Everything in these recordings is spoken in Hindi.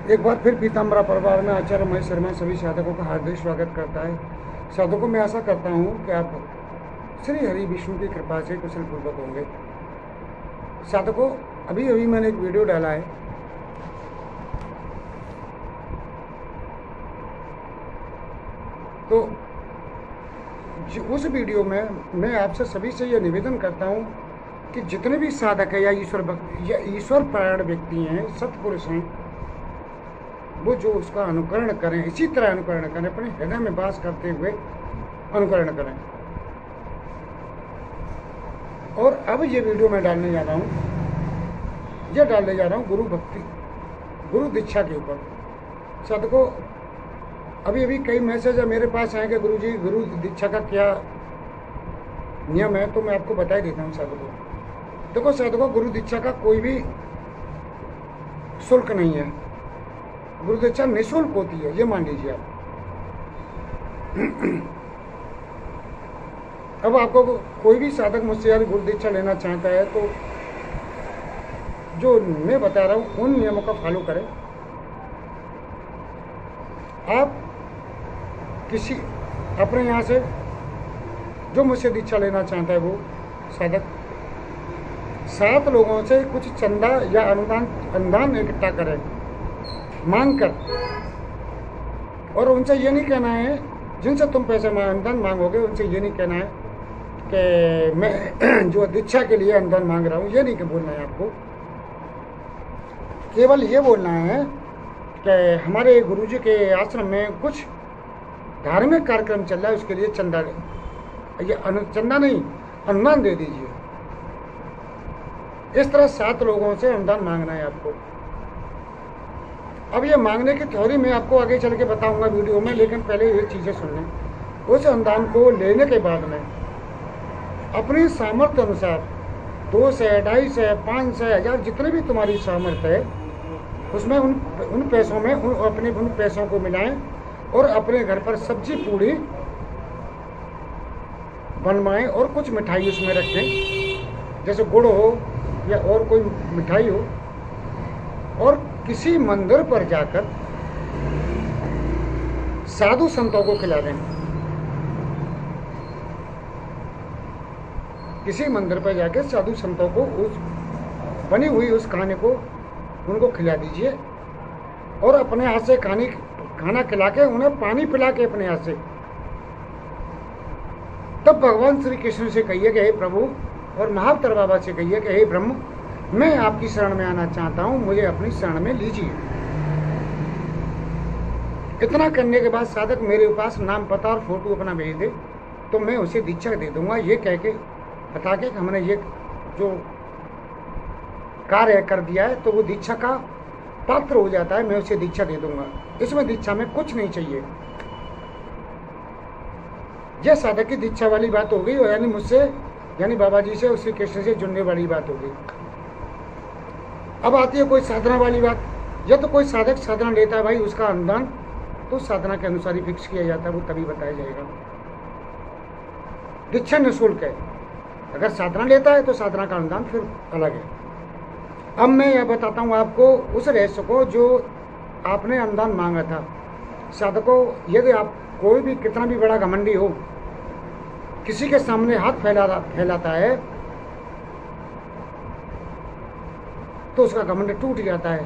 एक बार फिर पीताम्बरा परिवार में आचार्य महेश शर्मा सभी साधकों का हार्दिक स्वागत करता है। साधकों में आशा करता हूँ कि आप श्री हरि विष्णु की कृपा से कुशल पूर्वक होंगे। साधकों, अभी अभी मैंने एक वीडियो डाला है, तो उस वीडियो में मैं आपसे सभी से यह निवेदन करता हूँ कि जितने भी साधक है या ईश्वर परायण व्यक्ति हैं, सत्पुरुष हैं, वो जो उसका अनुकरण करें, इसी तरह अनुकरण करें, अपने हृदय में वास करते हुए अनुकरण करें। और अब ये वीडियो मैं डालने जा रहा हूँ, गुरु भक्ति, गुरु दीक्षा के ऊपर। साधकों, अभी अभी कई मैसेज मेरे पास आए कि गुरु जी, गुरु दीक्षा का क्या नियम है, तो मैं आपको बता ही देता हूँ। साधकों देखो, साधकों, गुरु दीक्षा का कोई भी शुल्क नहीं है। गुरु दीक्षा निःशुल्क होती है, ये मान लीजिए आप। अब आपको कोई भी साधक मुझसे यार गुरु दीक्षा लेना चाहता है, तो जो मैं बता रहा हूँ उन नियमों का फॉलो करें। आप किसी अपने यहाँ से जो मुझसे दीक्षा लेना चाहता है, वो साधक 7 लोगों से कुछ चंदा या अनुदान इकट्ठा करें, मांग कर। और उनसे ये नहीं कहना है, जिनसे तुम पैसे अनुदान मांगोगे, उनसे ये नहीं कहना है कि मैं जो दीक्षा के लिए अनुदान मांग रहा हूँ, ये नहीं बोलना है आपको। केवल ये बोलना है कि हमारे गुरुजी के आश्रम में कुछ धार्मिक कार्यक्रम चल रहा है, उसके लिए चंदा, ये चंदा नहीं, अनुदान दे दीजिए। इस तरह 7 लोगों से अनुदान मांगना है आपको। अब ये मांगने की थ्योरी मैं आपको आगे चल के बताऊंगा वीडियो में, लेकिन पहले ये चीज़ें सुन लें। उस अनुदान को लेने के बाद में अपनी सामर्थ्य अनुसार 200, 250, 500, 1000 जितने भी तुम्हारी सामर्थ्य है, उसमें उन पैसों में उन पैसों को मिलाएं और अपने घर पर सब्जी पूड़ी बनवाएं और कुछ मिठाई उसमें रखें, जैसे गुड़ हो या और कोई मिठाई हो, और किसी मंदिर पर जाकर साधु संतों को खिला दें। किसी मंदिर पर जाकर साधु संतों को उस बनी हुई उस खाने को उनको खिला दीजिए, और अपने हाथ से खाना खिला के उन्हें पानी पिला के अपने हाथ से, तब भगवान श्री कृष्ण से कहिए कि हे प्रभु, और महावतार बाबा से कहिए कि हे ब्रह्म, मैं आपकी शरण में आना चाहता हूं, मुझे अपनी शरण में लीजिए। इतना करने के बाद साधक मेरे पास नाम, पता और फोटो अपना भेज दे, तो मैं उसे दीक्षा दे दूंगा, ये कह के बता के कि हमने ये जो कार्य कर दिया है, तो वो दीक्षा का पात्र हो जाता है, मैं उसे दीक्षा दे दूंगा। इसमें दीक्षा में कुछ नहीं चाहिए। यह साधक की दीक्षा वाली बात हो गई, यानी मुझसे, यानी बाबा जी से, श्री कृष्ण से जुड़ने वाली बात हो गई। अब आती है कोई साधना वाली बात। या तो कोई साधक साधना लेता है भाई, उसका अनुदान तो साधना के अनुसार ही फिक्स किया जाता है, वो तभी बताया जाएगा। दीक्षा निःशुल्क है। अगर साधना लेता है तो साधना का अनुदान फिर अलग है। अब मैं यह बताता हूँ आपको उस रहस्य को जो आपने अनुदान मांगा था। साधकों, यदि आप कोई भी कितना भी बड़ा घमंडी हो, किसी के सामने हाथ फैलाता है, तो उसका घमंड टूट जाता है,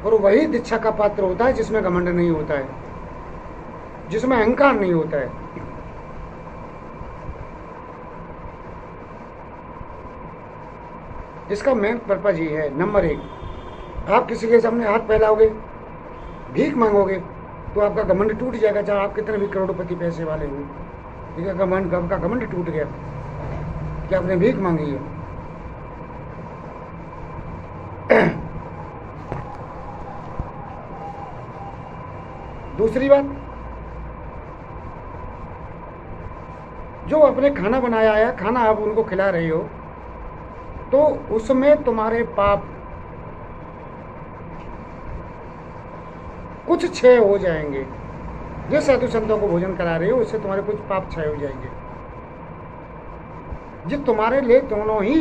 और वही दीक्षा का पात्र होता है जिसमें घमंड नहीं होता है, जिसमें अहंकार नहीं होता है। इसका मेन पर्पज ये है। नंबर 1, आप किसी के सामने हाथ फैलाओगे, भीख मांगोगे, तो आपका घमंड टूट जाएगा, चाहे आप कितने भी करोड़पति पैसे वाले हो। ठीक है, आपका घमंड टूट गया कि आपने भीख मांगी है। दूसरी बात, जो आपने खाना बनाया है, खाना आप उनको खिला रहे हो, तो उसमें तुम्हारे पाप कुछ क्षय हो जाएंगे। जिस साधु संतों को भोजन करा रहे हो, उससे तुम्हारे कुछ पाप क्षय हो जाएंगे, जो तुम्हारे लिए दोनों ही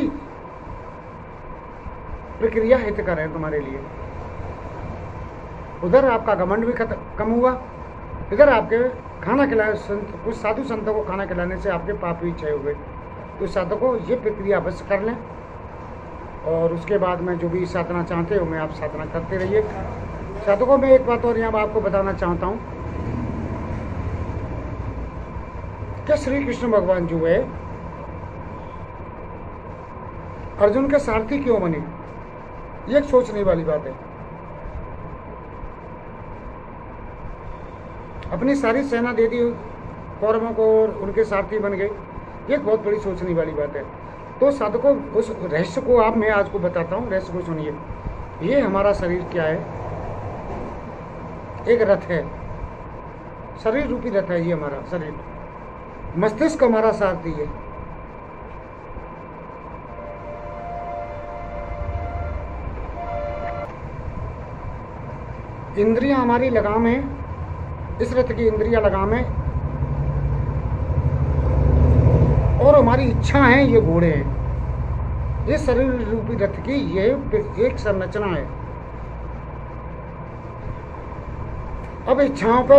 प्रक्रिया हितकर है तुम्हारे लिए। उधर आपका घमंड भी कम हुआ, इधर आपके खाना खिलाए कुछ साधु संतों को खाना खिलाने से आपके पाप भी क्षय हुए। तो साधकों ये प्रक्रिया अवश्य कर लें, और उसके बाद में जो भी साधना चाहते हो मैं आप साधना करते रहिए। साधकों में एक बात और यहाँ आपको बताना चाहता हूँ कि श्री कृष्ण भगवान जो है अर्जुन के सारथी क्यों बने, ये एक सोचने वाली बात है। अपनी सारी सेना दे दी कौरवों को और उनके सारथी बन गए, ये एक बहुत बड़ी सोचने वाली बात है। तो साधकों उस रहस्य को आप मैं आज को बताता हूँ, रहस्य को सुनिए। ये हमारा शरीर क्या है, एक रथ है, शरीर रूपी रथ है ये हमारा शरीर। मस्तिष्क हमारा सारथी है। इंद्रियां हमारी लगाम है, इस रथ की इंद्रियां लगाम है, और हमारी इच्छा है ये घोड़े हैं। इस शरीर रूपी रथ की ये एक संरचना है। अब इच्छाओं पे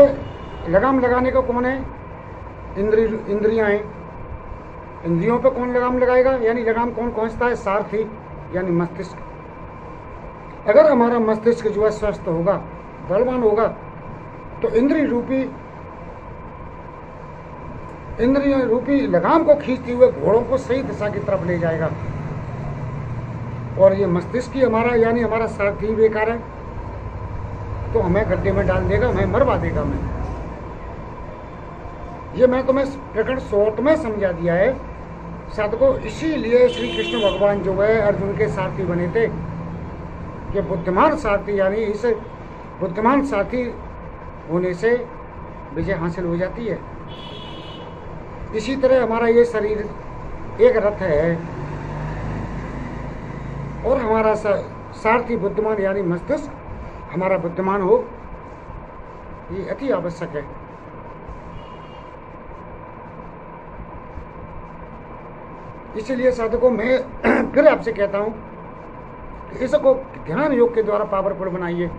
लगाम लगाने का कौन है, इंद्रियां हैं। इंद्रियों पे कौन लगाम लगाएगा, यानी लगाम कौन पहुंचता है, सारथी यानी मस्तिष्क। अगर हमारा मस्तिष्क जो है स्वस्थ होगा, बलवान होगा, तो इंद्रिय रूपी लगाम को खींचते हुए घोड़ों को सही दिशा की तरफ ले जाएगा। और ये मस्तिष्क ही हमारा यानी हमारा सारथी बेकार है, तो हमें गड्ढे में डाल देगा, हमें मरवा देगा। ये मैं तुम्हें प्रकरण शॉर्ट में समझा दिया है साधकों। इसीलिए श्री कृष्ण भगवान जो है अर्जुन के सारथी बने थे कि बुद्धिमान सारथी, यानी इस बुद्धिमान साथी होने से विजय हासिल हो जाती है। इसी तरह हमारा ये शरीर एक रथ है, और हमारा सारथी बुद्धिमान यानी मस्तिष्क हमारा बुद्धिमान हो, ये अति आवश्यक है। इसीलिए साधकों मैं फिर आपसे कहता हूँ कि इसको ध्यान योग के द्वारा पावरफुल बनाइए,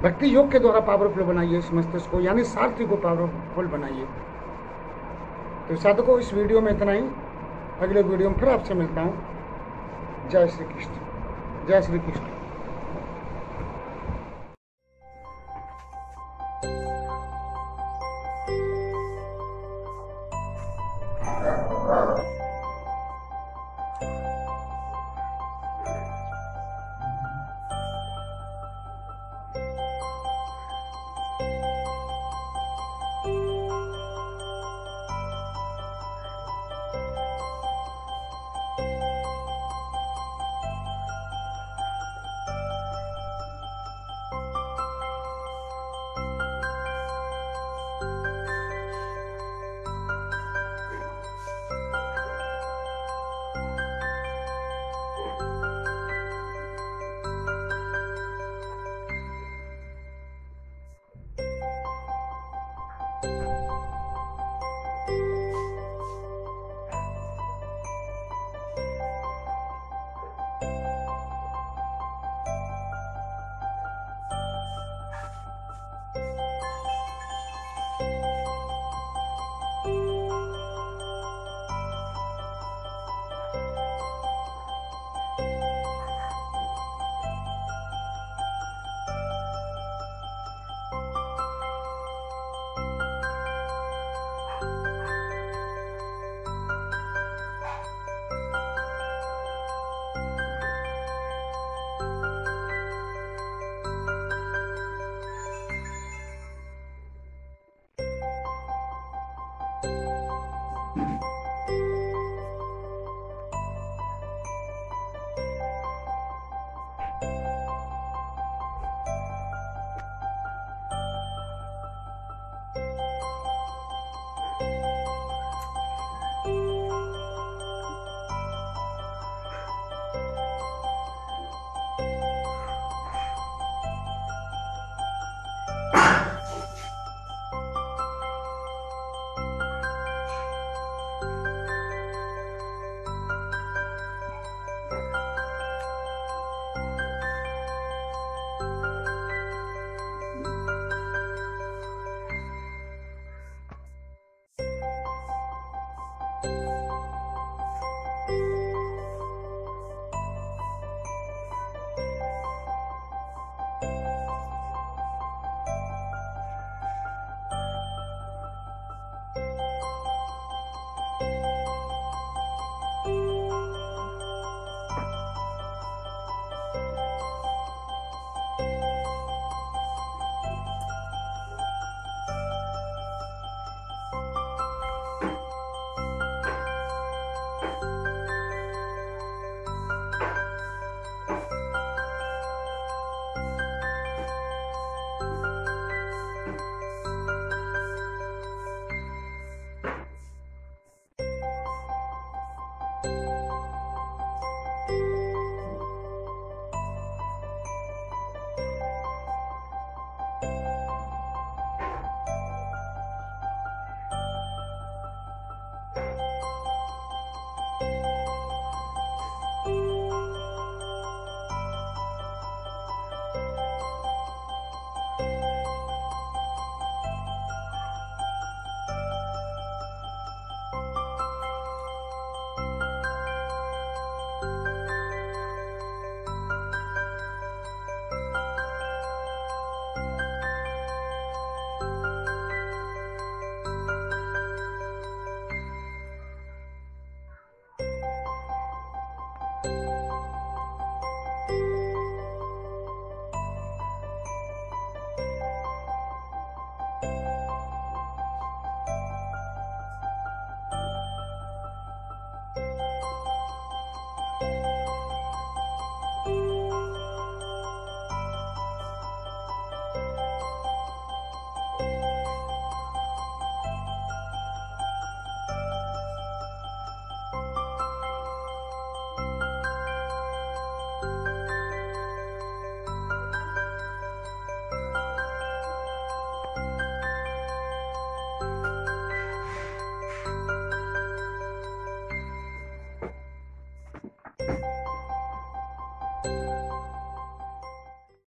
भक्ति योग के द्वारा पावरफुल बनाइए इस मस्तिष्क को, यानी सारथी को पावरफुल बनाइए। तो साधकों इस वीडियो में इतना ही, अगले वीडियो में फिर आपसे मिलता हूँ। जय श्री कृष्ण, जय श्री कृष्ण।